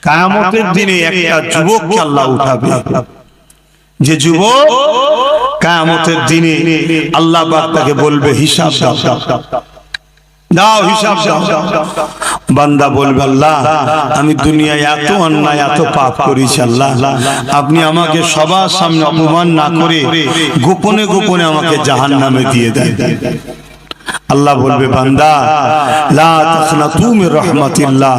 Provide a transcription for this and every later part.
কিয়ামতের দিনে একটা যুবককে আল্লাহ উঠাবে, যে যুবক কিয়ামতের দিনে আল্লাহ পাক তাকে বলবে হিসাব দাও, দাও হিসাব দাও। বান্দা বলবে আল্লাহ আমি দুনিয়ায় এত অন্যায় এত পাপ করেছি, আল্লাহ আপনি আমাকে সবার সামনে অপমান না করে গোপনে গোপনে আমাকে জাহান্নামে দিয়ে দেন। আল্লাহ বলবে বান্দা লা তাখনাতু মির রাহমাতিল্লাহ,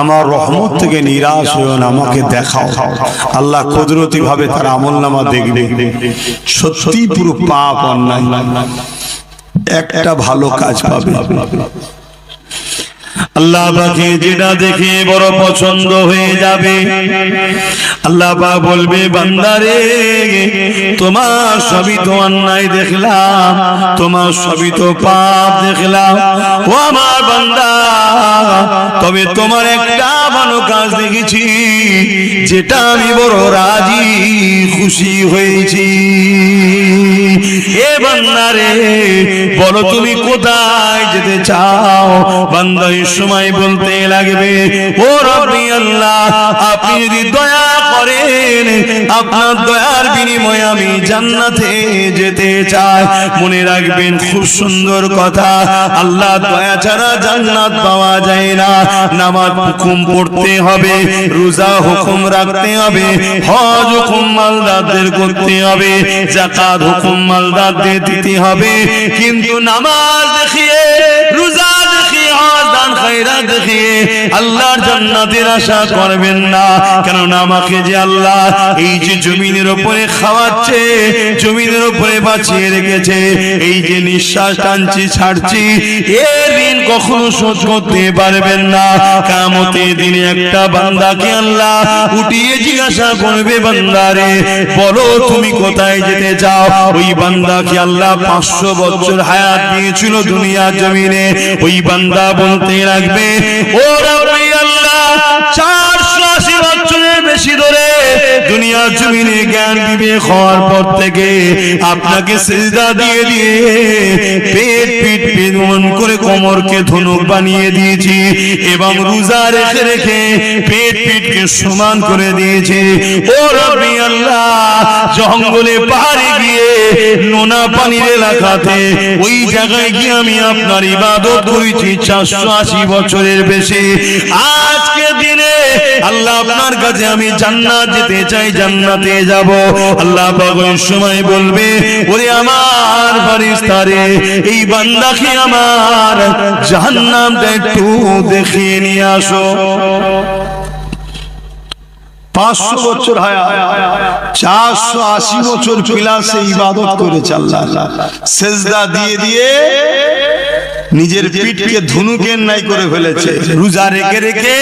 আমার রহমত থেকে নিরাশ হয়ো না, আমাকে দেখাও। আল্লাহ কুদরতি ভাবে তার আমলনামা দেখবে, সত্যি পুরো পাপ অন্যায়, একটা ভালো কাজ পাবে। আল্লাহ পাকে যেটা দেখে বড় পছন্দ হয়ে যাবে, আল্লাহ পাক বলবে বান্দারে তোমার সবই তো অন্যায় দেখলাম, তোমার সবই তো পাপ দেখলাম, ও আমার বান্দা তবে তোমার একটা ভালো কাজ দেখেছি যেটা আমি বড় রাজি খুশি হয়েছি। এ বান্দারে বলো তুমি কোথায় যেতে চাও? বান্দা এই সময় বলতে লাগবে ও রব্বি আল্লাহ আপনি যদি দয়া করেন আপনার দয়ার বিনিময়ে আমি জান্নাতে যেতে চাই। মনে রাখবেন খুব সুন্দর কথা, আল্লাহ দয়া ছাড়া জান্নাত পাওয়া যায় না। নামাজ হুকুম পড়তে হবে, রোজা হুকুম রাখতে হবে, হজ হুকুম মালদারদের করতে হবে, যাকাত হুকুম মালদারদের দিতে হবে, কিন্তু নামাজ দেখিয়ে রোজা দেখিয়ে হজ দান খায়রাত দেখিয়ে আল্লাহর জান্নাতের আশা করবেন না। কারণ আমাকে যে আল্লাহ এই যে জমিনের উপরে খাওয়াচ্ছে, জমিনের উপরে বাঁচিয়ে রেখেছে, এই যে নিঃশ্বাস টানছি ছাড়ছি, এর ঋণ কখনো শোধ করতে পারবেন না। কিয়ামতের দিনে একটা বান্দাকে আল্লাহ উঠিয়ে জিজ্ঞাসা করবে বান্দারে বলো তুমি কোথায় যেতে চাও? ওই বান্দাকে আল্লাহ 500 বছর হায়াত দিয়েছিল দুনিয়ার জমিনে, ওই বান্দা বলতে লাগবে ও রব্বি আল্লাহ 480 বছরের বেশি ধরে দুনিয়ার জমিনে জ্ঞান বিবেক হওয়ার পর থেকে আপনাকে সিজদা দিয়ে দিয়ে পেট পিঠ পিন করে কোমরকে ধনুক বানিয়ে দিয়েছি এবং রোজা রেখে রেখে পেট পিঠকে সমান করে দিয়েছি। ও রব্বি আল্লাহ জঙ্গলে পাহাড়ে গিয়ে নোনা পানির এলাকাতে ওই জায়গায় গিয়ে আমি আপনার ইবাদত করেছি 480 বছরের বেশি। আজকে দিনে আল্লাহ আপনার কাছে আমি জান্নাত যেতে চাই, জান্নাতে যাব। আল্লাহ পাক ওই সময় বলবে ওরে আমার ফেরেশতারে এই বান্দাকে আমার জাহান্নামটা একটু দেখিয়ে নিয়ে আসো। 500 বছর হায়াত, 480 বছর প্লাসে ইবাদত করেছে আল্লাহ, সেজদা দিয়ে দিয়ে নিজের পিঠকে ধনুকের ন্যায় করে ফেলেছে, রোজা রেখে রেখে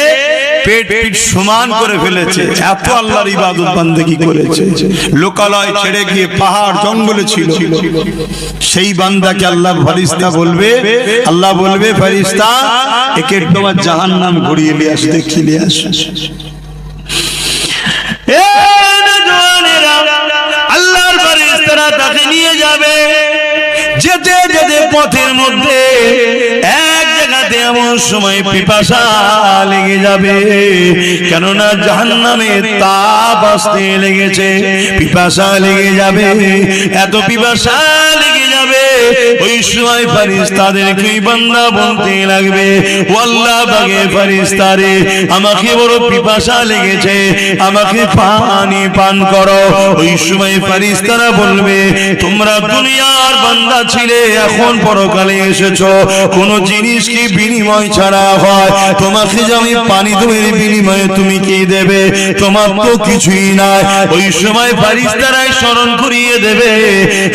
পেট পিঠ সমান করে ফেলেছে, এত আল্লাহর ইবাদত বান্দেগি করেছে। লোকালয় ছেড়ে গিয়ে পাহাড় জঙ্গলে ছিল। সেই বান্দাকে আল্লাহ ফেরেশতা বলবে, আল্লাহ বলবে ফেরেশতা একে তোমার জাহান্নাম ঘুরিয়ে নিয়ে আস, দেখিয়ে নিয়ে আস। আল্লাহর ফেরেশতারা তাকে নিয়ে যাবে, যেতে যেতে পথের মধ্যে এক জায়গাতে এমন সময় পিপাসা লেগে যাবে, কেননা জাহান্নামের তাপ আসতে লেগেছে, পিপাসা লেগে যাবে, এত পিপাসা লেগে যাবে। ওই সময় ফেরেশতাদেরকে বান্দা বলতে লাগবে ও আল্লাহ পাকে ফেরেশতারে আমাকে বড় পিপাসা লেগেছে, আমাকে পানি পান করো। ওই সময় ফেরেশতারা বলবে তোমরা দুনিয়ার বান্দা ছিলে, এখন পরকালে এসেছো, কোন জিনিস কি বিনিময় ছাড়া হয়? তোমাকে যে আমি পানি দেব বিনিময়ে তুমি কি দেবে? তোমার তো কিছুই নাই। ওই সময় ফেরেশতারাই স্মরণ করিয়ে দেবে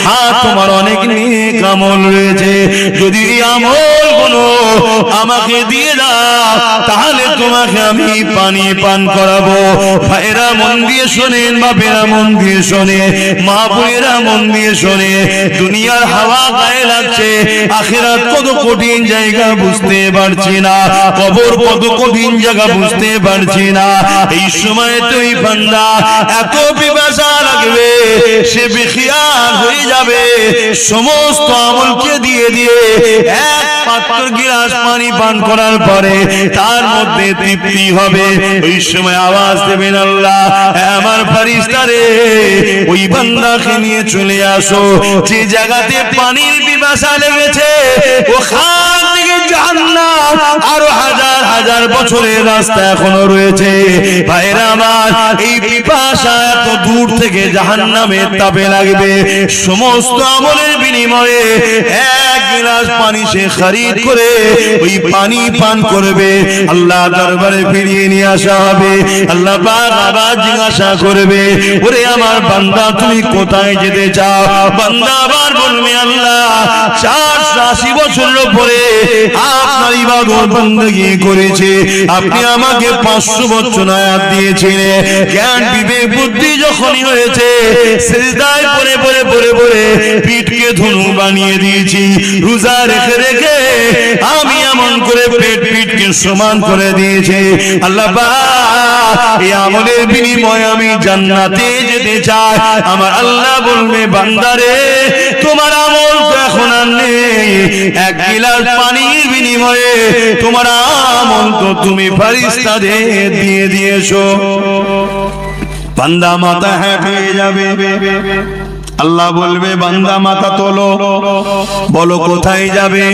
হ্যাঁ তোমার অনেক নেক আমল রয়েছে, যদি আমল গুলো আমাকে দিয়ে দাও তাহলে তোমাকে আমি পানি পান করাবো। ভাইরা মন দিয়ে শোনেন, বাপেরা মন দিয়ে শোনে, মা বোনেরা মন দিয়ে শোনে, দুনিয়ার হাওয়া গায়ে লাগছে, আখিরাত কত কঠিন জায়গা বুঝতে পারছি না, কবর কত কঠিন জায়গা বুঝতে পারছি না। এই সময় তুই বান্দা এত পিপাসা লাগবে, সে বেখিয়াল হয়ে যাবে, সমস্ত আমলকে দিয়ে দিয়ে এক পাত্র গিলাস পানি পান করার পরে তার মধ্যে তৃপ্তি হবে। ওই সময় আওয়াজ দেবেন, আল্লাহ আমার ফেরেশতারে ওই বান্দাকে নিয়ে চলে আসো, যে জায়গাতে পানির পিপাসা লেগেছে ওখান থেকে জাহান্নাম আরো হাজার হাজার বছরের রাস্তা এখনো রয়েছে। ভাইরা আমার, এই পিপাসা এত দূর থেকে জাহান্নামের তাপে লাগবে, সমস্ত আমলের বিনিময়ে এক গিলাস পানি সে খরিদ করে ওই পানি পান করবে। আল্লাহ দরবারে ফিরিয়ে নিয়ে আসা হবে। আল্লাহ পাক আবার জিজ্ঞাসা করবে, ওরে আমার বান্দা তুমি কোথায় যেতে চাও? বান্দা আবার বলবে, আল্লাহ 480 বছর পরে আপনার ইবাদত বندگی করেছে, আপনি আমাকে 500 বছর হায়াত দিয়েছিলেন, জ্ঞান বিবেক বুদ্ধি যখনই হয়েছে সিজদায় পড়ে পড়ে পড়ে পড়ে পিঠকে ধনু বানিয়ে দিয়েছি, রোজা রেখে রেখে আমি এমন করে পিঠকে সমান করে দিয়েছি। আল্লাহ পাক এই আমলের বিনিময়ে আমি জান্নাতে যেতে চাই। আমার আল্লাহ বলবে, বান্দারে তোমার আমল তো এখন আর নেই, এক গিলাস পানির বিনিময়ে তোমার আমল তো তুমি ফেরেশতাদের দিয়ে দিয়েছো। বান্দা মাথা হেঁট হয়ে যাবে। আল্লাহ বলবে, বান্দা মাথা তোলো, বলো কোথায় যাবে?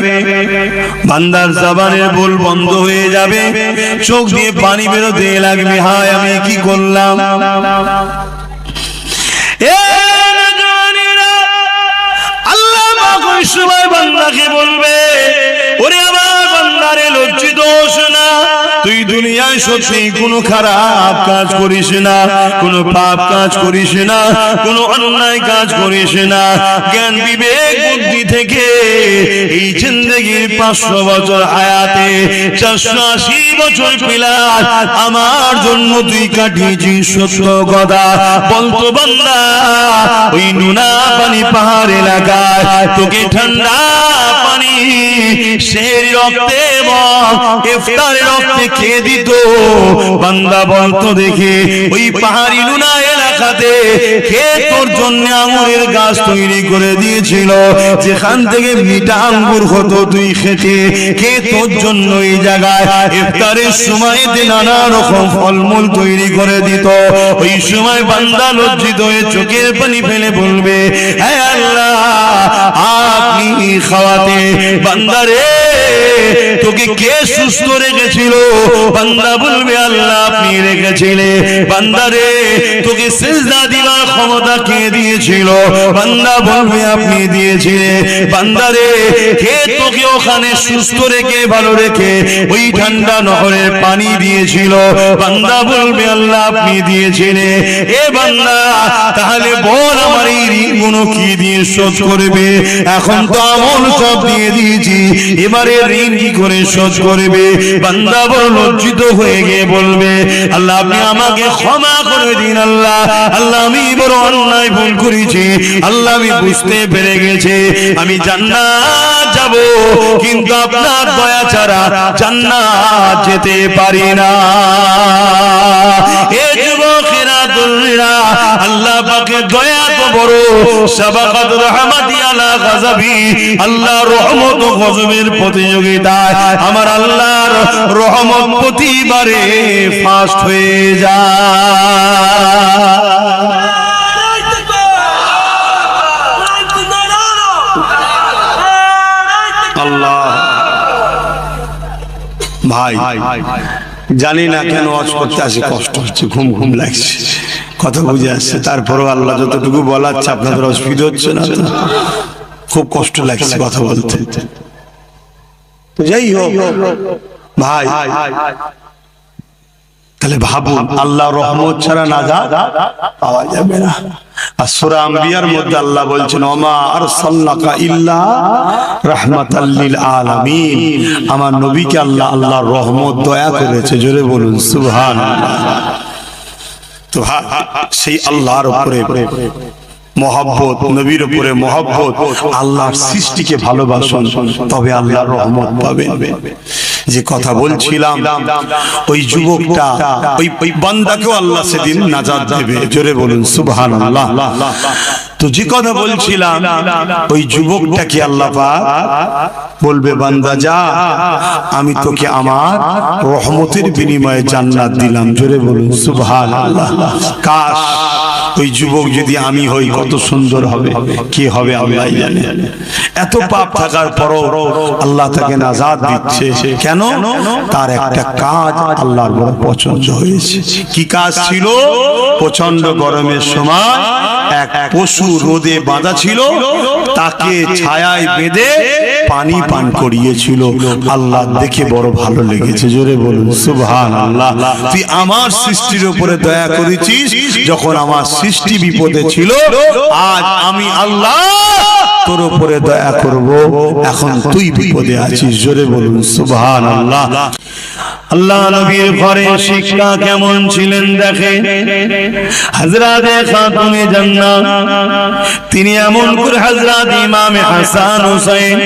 বান্দার জবানের বল বন্ধ হয়ে যাবে, চোখ দিয়ে পানি বেরোতে লাগবে, হায় আমি কি করলাম। আল্লাহ পাক ওই সময় বান্দাকে বলবে, ওরে আমার বান্দারে লজ্জিত হোস না, তুই দুনিয়ায় সত্যি কোনো খারাপ কাজ করিস না, কোনো পাপ কাজ করিস না, কোনো অন্যায় কাজ করিস না, জ্ঞান বিবেক বুদ্ধি থেকে এই জিন্দেগির 500 বছর হায়াতে 480 বছর পিলার আমার জন্য তুই কাটিয়েছিস, সত্য কথা বলতো বান্দা। ওই নুনা পানি পাহাড় এলাকায় তোকে ঠান্ডা পানি সেই রক্তে ইফতারের রক্তে খেয়ে দিত, বান্দা বলতো দেখে ওই পাহাড়ি নুনা এলাকাতে কে তোর জন্য আঙ্গুরের গাছ তৈরি করে দিয়েছিল, যেখান থেকে মিঠা আঙ্গুর হতো তুই খেতে, কে তোর জন্য এই জায়গায় ইফতারের সময় নানা রকম ফলমূল তৈরি করে দিত। ওই সময় বান্দা লজ্জিত হয়ে চোখের পানি ফেলে বলবে, হে আল্লাহ আপনি খাওয়াতে বান্দারে তোকে কে সুস্থ রেখেছিল? বান্দা বলবে, আল্লাহ আপনি রেখেছিলেন। বান্দারে তোকে সিজদা দিবার ক্ষমতা কে দিয়েছিল? বান্দা বলবে, আপনি দিয়েছিলেন। বান্দারে কে তোকে ওখানে সুস্থ রেখে ভালো রেখে ওই ঠান্ডা নহরের পানি দিয়েছিল? বান্দা বলবে, আল্লাহ আপনি দিয়েছিলেন। এ বান্দা তাহলে বল আমার এই ঋণগুলো কি দিয়ে শোধ করবে? এখন তো আমল সব দিয়ে দিয়েছি, এবারে ঋণ কি করে শোধ করবে? বান্দা বড় লজ্জিত হয়ে গিয়ে বলবে, আল্লাহ আপনি আমাকে ক্ষমা করে দিন। আল্লাহ আল্লাহ আমি বড় অন্যায় ভুল করেছি, আল্লাহ আমি বুঝতে পেরে গেছি আমি জান্নাত যাব, কিন্তু আপনার দয়া ছাড়া জান্নাত যেতে পারি না। এ যুবকেরা তরুণীরা, আল্লাহ পাকের দয়া তো বড়, সাবাকাত রাহমাতি আলা গাযাবি, আল্লাহ রহমত ও গজবের প্রতিযোগিতায় আমার আল্লাহর রহমত প্রতিবারে ফাস্ট হয়ে যায়। আল্লাহ ভাই জানি না কেন ওয়াজ করতে আসে কষ্ট হচ্ছে, ঘুম ঘুম লাগছে, কথা বুঝে আসছে, তারপরেও আল্লাহ যতটুকু বলাচ্ছে আপনাদের অসুবিধা হচ্ছে না? খুব কষ্ট লাগছে কথা বলতে। যাই হোক ভাই, তাহলে ভাবুন আল্লাহ রহমত ছাড়া নাজাত পাওয়া যাবে না। আর সূরা আম্বিয়ার মধ্যে আল্লাহ বলছেন, ওমা আরসালনাকা ইল্লা রাহমাতাল লিল আলামিন, আমার নবীকে আল্লাহ আল্লাহর রহমত দয়া করেছে, জোরে বলুন সুবহানাল্লাহ। তো সেই আল্লাহর উপরে মহব্বত, নবীর উপরে মহব্বত, আল্লাহর সৃষ্টিকে ভালোবাসুন, তবে আল্লাহর রহমত পাবেন। যে কথা বলছিলাম, ওই যুবকটা, ওই বান্দাকেও আল্লাহ সেদিন নাজাত দেবে। জোরে বলুন সুবহানাল্লাহ। তো যে কথা বলছিলাম, ওই যুবকটাকে আল্লাহ পাক বলবে, বান্দা যা, আমি তোকে আমার রহমতের বিনিময়ে জান্নাত দিলাম। জোরে বলুন সুবহানাল্লাহ। কাশ ওই যুবক যদি আমি হই, কত সুন্দর হবে। কি হবে আল্লাহ জানে। এত পাপ থাকার পরও আল্লাহ তাকে নাজাত দিচ্ছে। কেন? তার একটা কাজ আল্লাহর বড় পছন্দ হয়েছে। কি কাজ ছিল? প্রচন্ড গরমের সময় এক পশু রোদে বাঁধা ছিল, তাকে ছায়ায় বেঁধে পানি পান করিয়েছিল। আল্লাহ দেখে বড় ভালো লেগেছে। জোরে বলুন সুবহানাল্লাহ। তুই আমার সৃষ্টির উপরে দয়া করেছিস যখন আমার সৃষ্টি বিপদে ছিল, আজ আমি আল্লাহ তোর উপরে দয়া করব, এখন তুই বিপদে আছিস। জোরে বলুন সুবহানাল্লাহ। আল্লাহ নবীর ঘরে শিক্ষা কেমন ছিলেন দেখেন। হযরতে খাতুনে জান্নাত তিনি এমন করে, হযরত ইমাম হাসান হুসাইন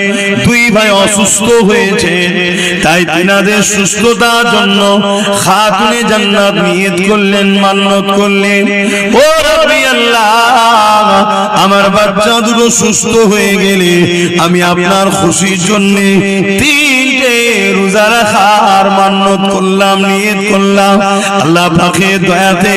দুই ভাই অসুস্থ হয়েছে, তাই তিনাদের সুস্থতার জন্য খাতুনে জান্নাত নিয়ত করলেন, মান্নত করলেন, ও রব্বি আল্লাহ, আমার বাচ্চা দুটো সুস্থ হয়ে গেলে আমি আপনার খুশির জন্য তিনটে রোজা রাখার মান্নত করলাম, নিয়ত করলাম। আল্লাহ পাকের দয়াতে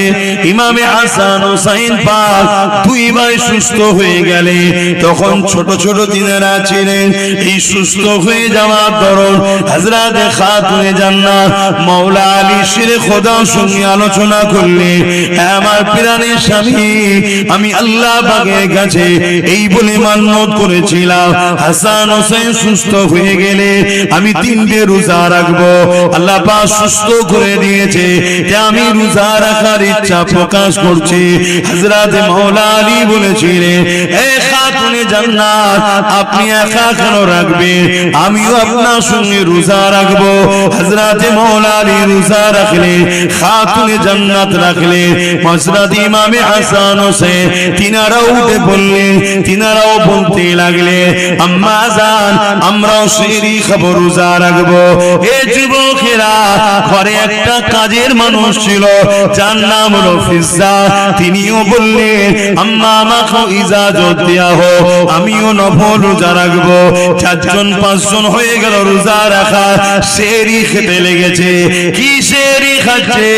ইমামে হাসান হুসাইন পাক দুই ভাই সুস্থ হয়ে গেলে, তখন ছোট ছোট তিনারা ছিলেন। এই সুস্থ হয়ে যাওয়ার দরুন হযরতে খাতুনে জান্নাত মাওলা আলী শেরে খোদার সঙ্গে আলোচনা করলে, আমার প্রাণের স্বামী, আমি আল্লাহ পাকের কাছে এই বলে মান্নত করেছিলাম, হাসান হোসেন সুস্থ হয়ে গেলে আমি তিনটে রোজা রাখবো। আল্লাহ পাক সুস্থ করে দিয়েছে, যে আমি রোজা রাখার ইচ্ছা প্রকাশ করছি। হযরতে মাওলা আলী বলেছিলেন, এ খাতুনে জান্নাত, আপনি একা কেন রাখবেন, আমিও আপনার সঙ্গে রোজা রাখবো। হযরতে মাওলা আলী রোজা রাখলে, খাতুনে জান্নাত রাখলে, হযরত ইমামে হাসান হোসেন তিনারাও উঠে পড়লেন, তিনারাও বলতে লাগলে, আম্মা জান, আমরাও সেহরি খাবো, রোজা রাখবো। এ যুবকেরা, ঘরে একটা কাজের মানুষ ছিল, যার নাম হলো ফিজ্জা, তিনিও বললেন, আম্মা আমাকে ইজাজত দেয়া হোক, আমিও নফল রোজা রাখবো। চারজন পাঁচজন হয়ে গেল রোজা রাখা, সেহরি খেতে লেগেছে। কি সেহরি খাচ্ছে?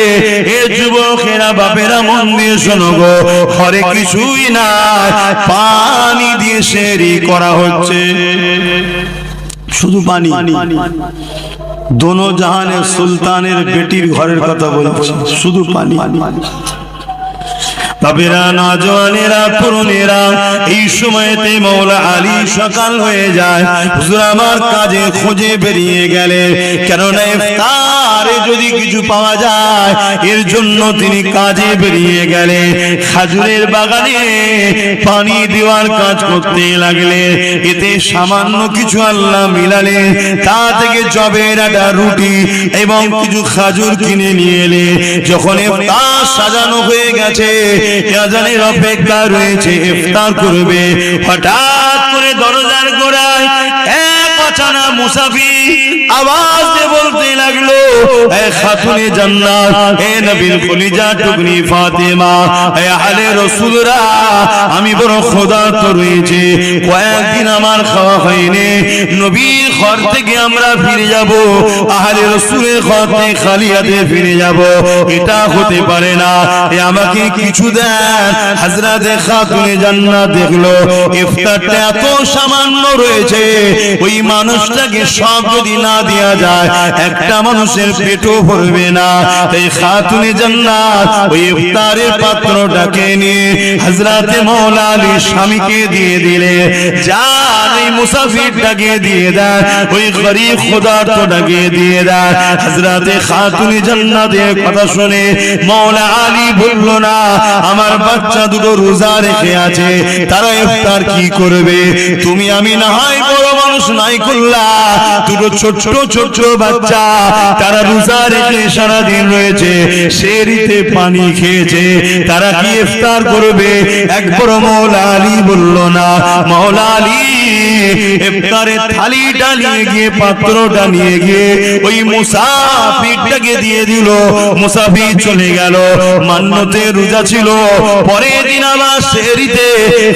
এ যুবকেরা, বাপেরা মন দিয়ে শোনো গো, ঘরে কিছুই নাই, পানি দিয়ে সেহরি করা হচ্ছে, শুধু পানি। দোনো জাহানের সুলতানের বেটির ঘরের কথা বলছি, শুধু পানি। বাবেরা, নওজওয়ানেরা, তরুণেরা, এই সময়তে মাওলা আলী সকাল হয়ে যায়। হুজুর আমার কাজে খোঁজে বেরিয়ে গেলে, কেননা ইফতারে যদি কিছু পাওয়া যায়, এর জন্য তিনি কাজে বেরিয়ে গেলে। খাজুরের বাগানে পানি দেওয়ার কাজ করতে লাগলে, এতে সামান্য কিছু আল্লাহ মিলালে, তা থেকে জবের একটা রুটি এবং কিছু খাজুর কিনে নিয়ে এলে। যখন ইফতার সাজানো হয়ে গেছে, আজানের অপেক্ষা রয়েছে, ইফতার করবে, হঠাৎ করে দরজার গোড়ায় এক অচেনা মুসাফির আওয়াজ দিয়ে বলতে লাগলো, এ খাতুনে জান্নাত, এ নবীর কলিজা টুকরি ফাতেমা, এ আহলে রাসূলরা, আমি বড় ক্ষুধার্ত রয়েছে, কয়েকদিন আমার খাওয়া হয়নি, নবীর ঘর থেকে আমরা ফিরে যাব, আহলে রাসূলের ঘর থেকে খালি হাতে ফিরে যাব, এটা হতে পারে না, এ আমাকে কিছু দেন। হযরতে খাতুনে জান্নাত দেখলো ইফতারটা এত সামান্য রয়েছে, ওই মানুষটাকে সব যদি না দেয়া যায়, একটা মানুষের পেটও ভরবে না। তাই খাতুনে জান্নাত ওই ইফতারের পাত্রটাকে নিয়ে হযরতে মাওলা আলীর স্বামীকে দিয়ে দিলে, যার এই মুসাফিরটাকে দিয়ে দেন, ওই গরীব ক্ষুধার্তটাকে দিয়ে দেন। হযরতে খাতুনে জান্নাতের কথা শুনে মাওলা আলী বলল, না, আমার বাচ্চা দুটো রোজা রেখে আছে, তারা ইফতার কি করবে, তুমি আমি না হয় বড় মানুষ নাই করলা? দুটো ছোট্ট ছোট্ট বাচ্চা, তারা রোজা রেখে সারাদিন রয়েছে, সেহরিতে পানি খেয়েছে, তারা কি ইফতার করবে? একবার মাওলা আলী বলল না। মাওলা আলী ইফতারের থালিটা নিয়ে গিয়ে, পাত্রটা নিয়ে গিয়ে ওই মুসাফিরটাকে দিয়ে দিল। মুসাফির চলে গেল, মান্যতে রোজা ছিল। পরের দিন আবার সেহরিতে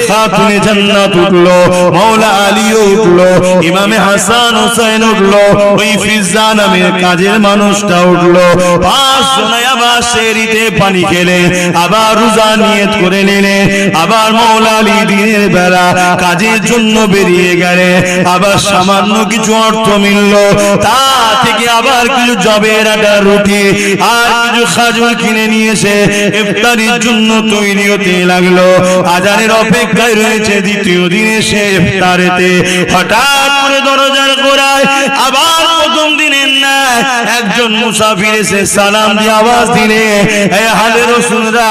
খাতুনে জান্নাত উঠলো, মাওলা আলীও উঠলো, ইমামে হাসান হোসেন উঠলো, ওই ফিজ্জা নামের কাজের মানুষটা উঠলো। 5 জনায় আবার সেহরিতে পানি খেলে, আবার রোজা নিয়ত করে নিলে। আবার মাওলা আলী দিনের বেলা কাজের জন্য বেরিয়ে গেলে, আবার সামান্য কিছু অর্থ মিলল, তা থেকে আবার কিছু জবের আটা, রুটি আর কিছু খাজুর কিনে নিয়ে এসে ইফতারির জন্য তৈরি হতে লাগলো। আজানের অপেক্ষায় রয়েছে। দ্বিতীয় দিনে সে ইফতারেতে হঠাৎ করে দরজার গোড়ায় আবার প্রথম দিনের না একজন মুসাফির এসে সালাম দিয়ে আওয়াজ দিলে, হে হালে রাসূলরা,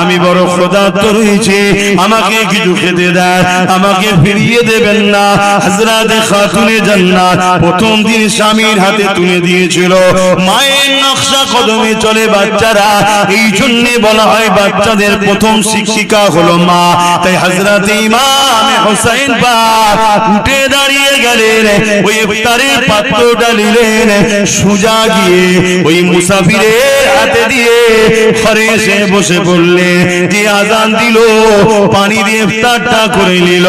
আমি বড় ক্ষুধার্ত রয়েছি, আমাকে কিছু খেতে দেন, আমাকে ফিরিয়ে দেবেন না? হযরত খাতুনে জান্নাত প্রথম দিন স্বামীর হাতে তুলে দিয়েছিল। মায়ের নকশা কদমে চলে বাচ্চারা, এই জন্য বলা হয় বাচ্চাদের প্রথম শিক্ষিকা হলো মা। তাই হযরত ইমাম হোসেন পাক উঠে দাঁড়িয়ে গেলেন, ওই ইফতারের পাত্রটা নিলেন, সোজা গিয়ে ওই মুসাফিরের হাতে দিয়ে ঘরে এসে বসে পড়লেন। যে আজান দিল, পানি দিয়ে ইফতারটা করে নিল।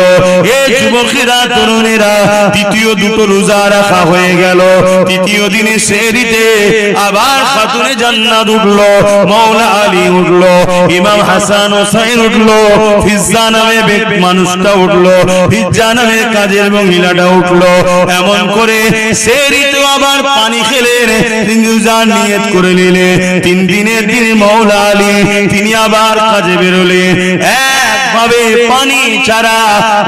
এই যুবকেরা, তরুণেরা, দ্বিতীয় দুটো রোজা রাখা হয়ে গেল। তৃতীয় দিনে সেহরিতে আবার খাতুনে জান্নাত উঠলো, মাওলা আলী উঠলো, ইমাম হাসান হোসেন উঠলো, ফিজ্জা নামে মানুষটা উঠলো, ফিজ্জা নামে কাজের মহিলাটা উঠলো। এমন করে সেহরিতে আবার পানি খেলেন, রোজার নিয়ত করে নিলেন। 3 দিনের দিনে মাওলা আলী তিনি আবার কাজে বেরোলেন। একভাবে পানি ছাড়া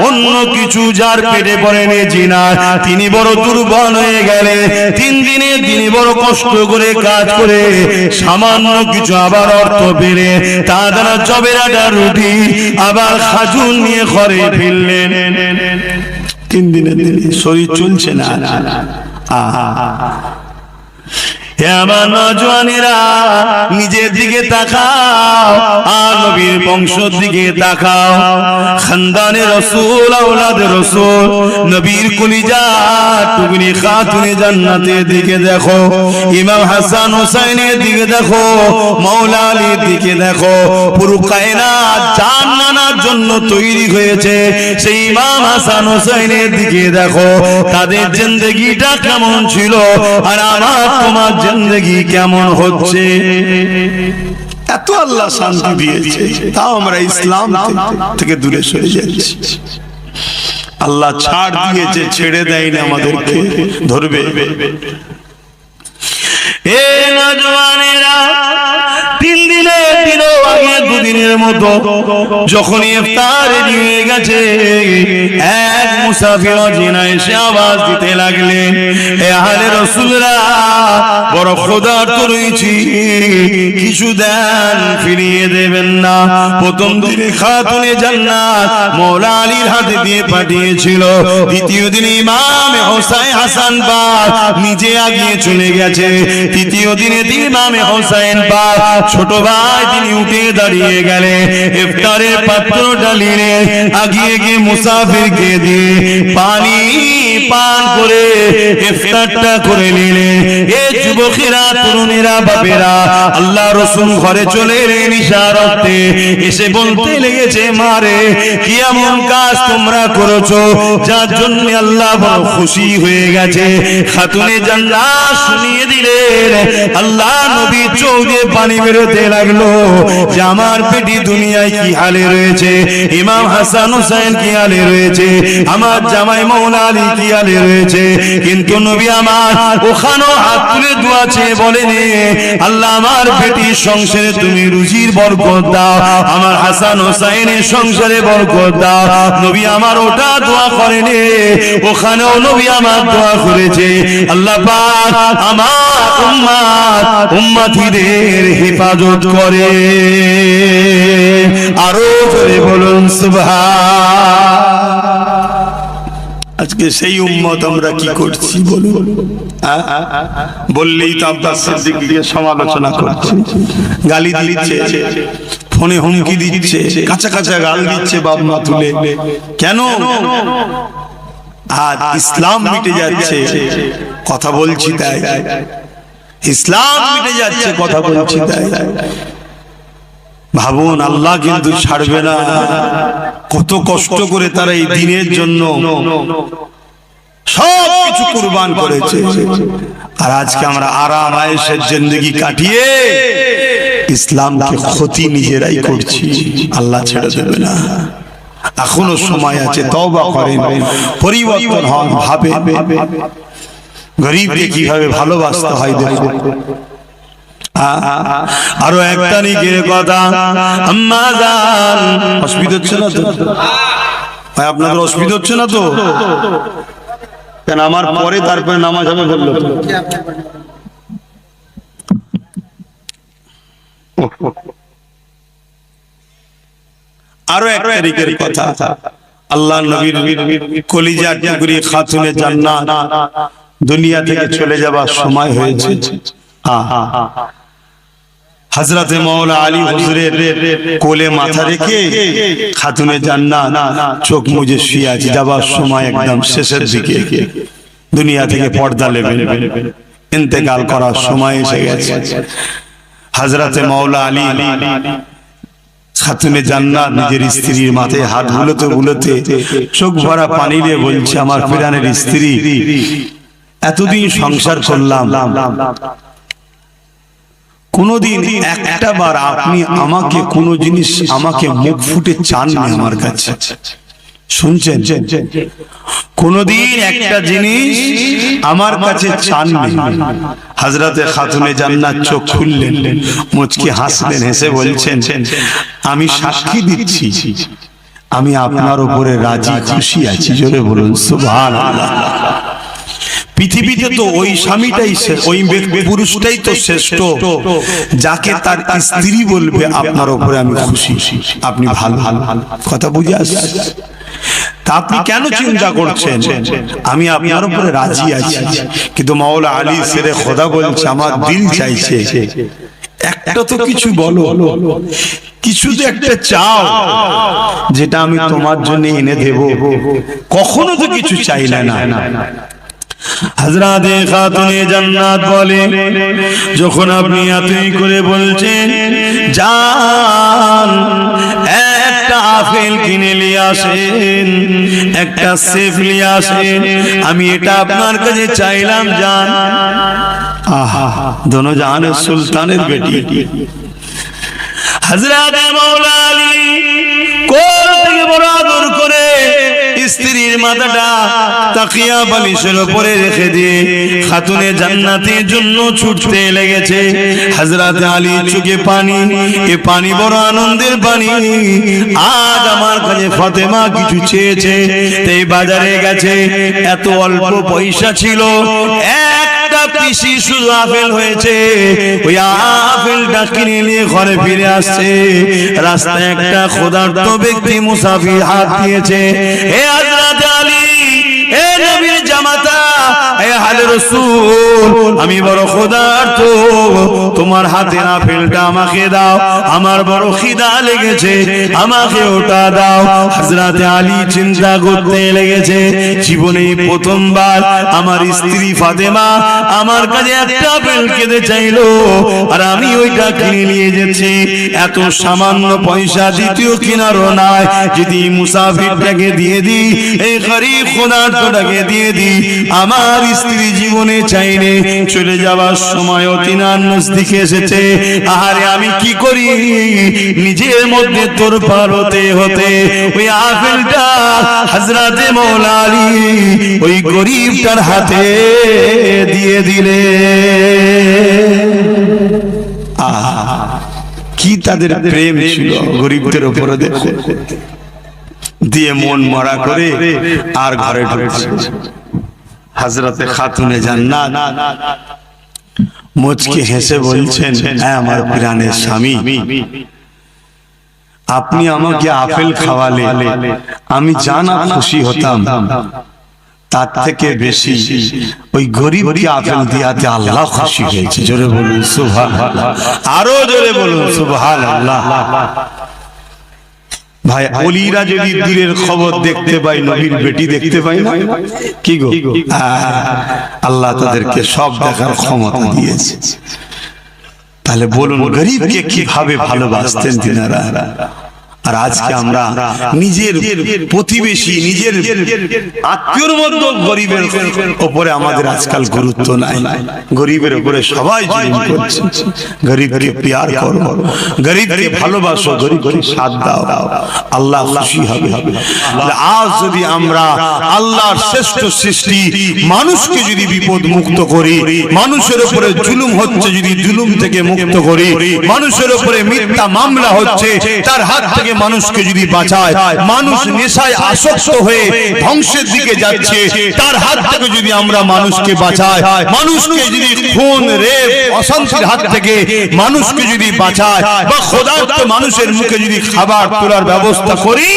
অন্য কিছু যার পেটে পড়েনি জিনার, তিনি বড় দুর্বল হয়ে গেলেন। 3 দিনে তিনি বড় কষ্ট করে কাজ করে সামান্য কিছু আবার অর্থ পেলে, তা দ্বারা জবের আটা, রুটি আবার খাজুর নিয়ে ঘরে ফিরলেন। 3 দিনের দিনে শরীর চলছে না। হে আমার নওজওয়ানেরা, নিজের দিকে তাকাও আর নবীর বংশের দিকে তাকাও। খানদানে রাসূল, আওলাদে রাসূল, নবীর কলিজা টুকরি খাতুনে জান্নাতের দিকে দেখো, ইমাম হাসান হোসেনের দিকে দেখো, মাওলা আলীর দিকে দেখো। পুরো কায়নাত জান্নাতের জন্য তৈরি হয়েছে, সেই ইমাম হাসান হোসেনের দিকে দেখো। তাদের জিন্দেগিটা কেমন ছিল আর আমার তোমার জিন্দেগি কেমন হচ্ছে? এত আল্লাহ শান্তি দিয়েছে, তাও আমরা ইসলাম থেকে দূরে সরে যাচ্ছি। আল্লাহ ছাড় দিয়েছে, ছেড়ে দেয়নি আমাদেরকে, ধরবে। এ নওজওয়ানেরা, 3 দিনের দিনও আগে 2 দিনের মতো যখন ইফতার হয়ে গেছে, এক মুসাফির জিনা এসে আওয়াজ দিতে লাগলেন, হে আহলে রাসূলরা, বড় ক্ষুধার্ত রয়েছি, কিছু দেন, ফিরিয়ে দেবেন না? প্রথম দিনে খাতুনে জান্নাত মাওলা আলীর হাতে দিয়ে পাঠিয়েছিল। দ্বিতীয় দিনে ইমাম হোসেন হাসান পাক নিজে আগিয়ে চলে গেছে। তৃতীয় দিনে ইমাম হোসেন পাক ছোট ভাই তিনি উঠে দাঁড়িয়ে গেলে, ইফতারের পাত্রটা নিয়ে আগিয়ে গিয়ে মুসাফিরকে দিয়ে পানি পান করে ইফতারটা করে নিলে। এ যুবকেরা, তরুণেরা, বাপেরা, আল্লাহ রাসূল ঘরে চলে এলেন ইশারাতে, এসে বলতে লেগেছে, মারে কি এমন কাজ তোমরা করেছো যার জন্য আল্লাহ বড় খুশি হয়ে গেছে? খাতুনে জান্নাত শুনিয়ে দিলেন। আল্লাহ নবী চোখ দিয়ে পানি বেরোতে লাগলো যে আমার পেটি দুনিয়ায় কি হালে রয়েছে, ইমাম হাসান হোসেন কি হালে রয়েছে, আমার জামাই মাওলা আলী কি হালে রয়েছে। কিন্তু নবী আমার ওখানেও হাত তুলে দোয়া চেয়ে বলেন, আল্লাহ আমার বেটির সংসারে তুমি রুজির বরকত দাও, আমার হাসান হোসেনের সংসারে বরকত দাও। নবী আমার ওটা দোয়া করেন, ওখানেও নবী আমার দোয়া করেছে, আল্লাহ পাক আমার উম্মত উম্মতিদের হেফাজত করে। আরো জোরে বলুন সুবহান। আজকে সেই উম্মত আমরা কি করছি বলুন? বললেই তো আব্বাস সিদ্দিকীকে সমালোচনা করছে, গালি দিচ্ছে, ফোনে হুমকি দিচ্ছে, কাঁচা কাঁচা গাল দিচ্ছে বাপ মা তুলে। কেন? আর ইসলাম মিটে যাচ্ছে, কথা বলছি তাই। ইসলাম মিটে যাচ্ছে, কথা বলছি তাই। ভাবুন, আল্লাহ কিন্তু ছাড়বে না। কত কষ্ট করে তারা এই দিনের জন্য সব কিছু কুরবান করেছে। আর আজকে আমরা আরাম আয়েশের জিন্দেগি কাটিয়ে ইসলামকে ক্ষতি নিজেরাই করছি। আল্লাহ ছেড়ে দেবে না, এখনো সময় আছে, তওবা করেন, পরিবর্তন হন, ভাবেন গরিবকে কিভাবে ভালোবাসতে হয়। দেখুন আরো একটা নিকের কথা, আম্মা জান, অসুবিধা হচ্ছে না তো ভাই? আপনাদের অসুবিধা হচ্ছে না তো? কেন আমার পরে তারপরে নামাজ হবে বললো তো? আরো একটা নিকের কথা, আল্লাহ নবীর কলিজার টুকরি খাতুনে জান্নাত দুনিয়া থেকে চলে যাবার সময় হয়েছে। হযরতে মাওলা আলী হুজুরের কোলে মাথা রেখে খাতুনে জান্নাত চোখ মুজে শুয়ে আছে, যাবার সময় একদম শেষের দিকে দুনিয়া থেকে পর্দা লেবে ইন্তেকাল করার সময় এসে গেছে। হযরতে মাওলা আলী খাতুনে জান্নাত নিজের স্ত্রীর মাথায় হাত বুলোতে বুলোতে চোখ ভরা পানি দিয়ে বলছে, আমার প্রাণের স্ত্রী, এতদিন সংসার করলাম, কোনদিন একটা বার আপনি আমাকে কোন জিনিস আমাকে মুখ ফুটে চাননি আমার কাছে, শুনছেন? কোনদিন একটা জিনিস আমার কাছে চাননি। হযরতে খাতুনে জান্নাত চোখ খুললেন, মুচকি হাসলেন, হেসে বলছেন, আমি সাক্ষী দিচ্ছি আমি আপনার উপরে রাজি খুশি আছি। জোরে বলুন সুবহানাল্লাহ। পৃথিবীতে তো ওই স্বামীটাই, ওই পুরুষটাই তো শ্রেষ্ঠ যাকে তার স্ত্রী বলবে আপনার উপরে আমি খুশি, আপনি ভালো। কথা বুঝে আসছে? তা আপনি কেন চিন্তা করছেন? আমি আপনার উপরে রাজি আছি। কিন্তু মাওলা আলী শেরে খোদা বলছে, আমার দিল চাইছে একটা তো কিছু বলো, কিছু তো একটা চাও যেটা আমি তোমার জন্য এনে দেব। কখনো তো কিছু চাইলে না। হযরতে খাতুনে জান্নাত বলে, যখন আপনি এতই করে বলছেন, জান একটা আপেল কিনে নিয়ে আসেন, একটা সেফ নিয়ে আসেন, আমি এটা আপনার কাছে চাইলাম জান। আহা, দোনো জাহানের সুলতানের বেটি হযরতে মাওলা আলী কোল থেকে বড় আদর করে স্ত্রীর মাথাটা তাকিয়া বালিশের উপরে রেখে দিয়ে খাতুনে জান্নাতের জন্য ছুটতে লেগেছে। হযরতে আলী চোখে পানি, এ পানি বড় আনন্দের পানি। আজ আমার কাছে ফাতেমা কিছু চেয়েছে, তাই বাজারে গেছে, এত অল্প পয়সা ছিল, একটা পিসি শুধু আপেল হয়েছে, ওই আপেলটা কিনে নিয়ে ঘরে ফিরে আসছে। রাস্তায় একটা ক্ষুধার্ত ব্যক্তি মুসাফির হাত দিয়েছে, হে হযরত আলী, হে নবীর জামাতা, হে আলে রাসূল, আমি বড় ক্ষুধার্ত, তোমার হাতের আপেলটা আমাকে দাও, আমার বড় খিদা লেগেছে, আমাকে ওটা দাও। হযরত আলী চিন্তা করতে লেগেছে, জীবনে প্রথমবার আমার স্ত্রী ফাতেমা আমার কাছে একটা আপেল খেতে চাইলো, আর আমি ওইটা কিনে নিয়ে যাচ্ছি। এত সামান্য পয়সা দ্বিতীয় কিনারও নাই, যদি মুসাফিরটাকে দিয়ে দিই, এই গরীব ক্ষুধার্তটাকে দিয়ে দিই, আমার স্ত্রী জীবনে চাইলে চলে যাওয়ার সময় তিনার নজদিকে এসেছে। আরে আমি কি করি, নিজের মধ্যে তোরপার হতে হতে ওই আপেলটা হযরতে মাওলা আলী ওই গরীবটার হাতে দিয়ে দিলে। কি তাদের প্রেম ছিল গরীবদের উপরে, দেখো, দিয়ে মন মরা করে আর ঘরে ঢুকছে। হযরতে খাতুনে জান্নাত মুচকি হেসে বলছেন, হ্যাঁ আমার প্রাণের স্বামী, আপনি আমাকে আপেল খাওয়ালে আমি জানা খুশি হতাম, তার থেকে বেশি ওই গরিবকে আপেল দিয়াতে আল্লাহ খুশি হয়েছে। জোরে বলুন সুবহানাল্লাহ, আরো জোরে বলুন সুবহানাল্লাহ। ভাই ওলিরা যদি দূরের খবর দেখতে পাই, নবীর বেটি দেখতে পাই না, কি গো, আল্লাহ তাদেরকে সব দেখার ক্ষমতা দিয়েছে। তাহলে বলুন গরিবকে কিভাবে ভালোবাসতেন তিনারা। আর আজকে আমরা নিজের প্রতিবেশী, নিজের আত্মীয়র মধ্যে গরিবের উপরে আমাদের আজকাল গুরুত্ব নাই। গরিবের উপরে সবাই জুলুম করছে। গরিবকে প্যার করো, গরিবকে ভালোবাসো, গরিবকে সাথ দাও, আল্লাহ খুশি হবে। আজ যদি আমরা আল্লাহর শ্রেষ্ঠ সৃষ্টি মানুষকে যদি বিপদ মুক্ত করি, মানুষের উপরে জুলুম হচ্ছে যদি জুলুম থেকে মুক্ত করি, মানুষের উপরে মিথ্যা মামলা হচ্ছে তার হাত থেকে মানুষকে যদি বাঁচায়, মানুষ নেশায় আসক্ত হয়ে ধ্বংসের দিকে যাচ্ছে তার হাত থেকে যদি আমরা মানুষকে বাঁচাই, মানুষকে যদি খুন রেপ অশান্তির হাত থেকে মানুষকে যদি বাঁচায়, বা ক্ষুধার্ত মানুষের মুখে যদি খাবার তোলার ব্যবস্থা করি,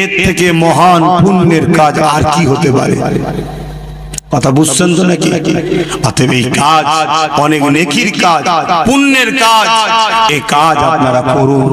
এর থেকে মহান পুণ্যের কাজ আর কি হতে পারে? কথা বুঝছেন তো নাকি? অতএব এই কাজ অনেক নেকির কাজ, পুণ্যের কাজ, এই কাজ আপনারা করুন।